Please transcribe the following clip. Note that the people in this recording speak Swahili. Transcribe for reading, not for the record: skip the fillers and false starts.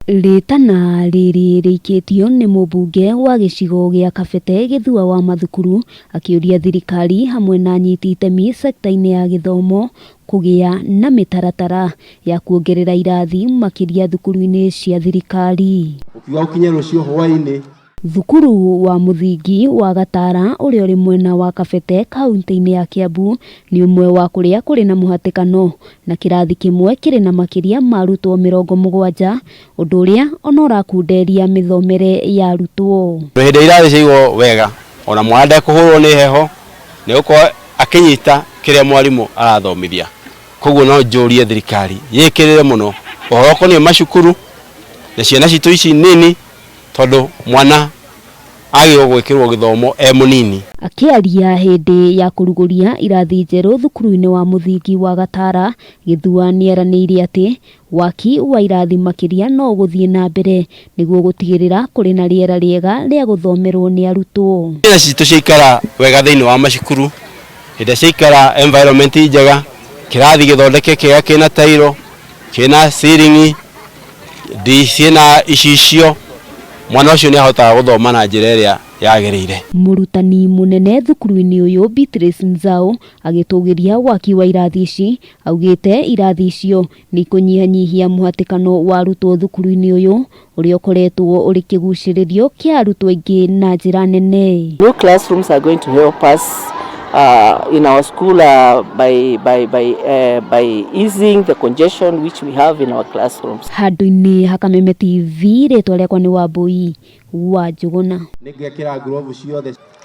Ritana riri rikitio ni mumbunge wa gicigo gia Kabete Githua Wa Mathukuru akiuria thirikari hamwe na anyiti itemi sekta-ini ya githomo kugia na mitaratara ya kuongerera irathi makiria thukuru-ini cia thirikari. Ukiwa ukinye rucio hwaini Thukuru wa muthingi wa Gataara uria uri mwena wa Kabete kaunti-ini ya Kiambu ni umwe wa kuria kuri na muhatikano na kirathi kimwe kiri na makiria ma arutwo 70 undu uria ona urakunderia mithomere ya arutwo. Hinde irathi ciigwo wega ona mwana kuhurwo ni heho ni uko akinyita kiria mwarimu arathomithia koguo no njurie thirikari yikirire muno uhoro ko ni macukuru na ciana citu ici nini tondu mwana agio gwikirwo githomo munini. Akiaria hindi ya kuruguria irathi njeru thukuru-ini wa muthingi wa Gataara, Githua nieraniire ati waki wa irathi makiria no guthie na mbere niguo gutigirira kuri na riera riega ria guthomerwo ni arutwo. Ciana citu ciikara wega thiini wa macukuru, hindi ciikara environment njega, kirathi githondeke kiega kina tairo, kina ceiling, ciina icicio, mwana ucio ni ahotaga guthoma na njira iria yagirire. Murutani munene thukuru-ini uyu Beatrice Nzau agitugiria waki wa irathi ici, augite irathi icio ni kunyihanyihia muhatikano wa arutwo thukuru-ini uyu uria ukoretwo uri kiguciririo kia arutwo aingi na njira nene. New classrooms are going to help us in our school by easing the congestion which we have in our classrooms. Handu-ini ha Kameme TV ritwa riakwa ni Wambui wa Njuguna. Ningekira gloves ciothe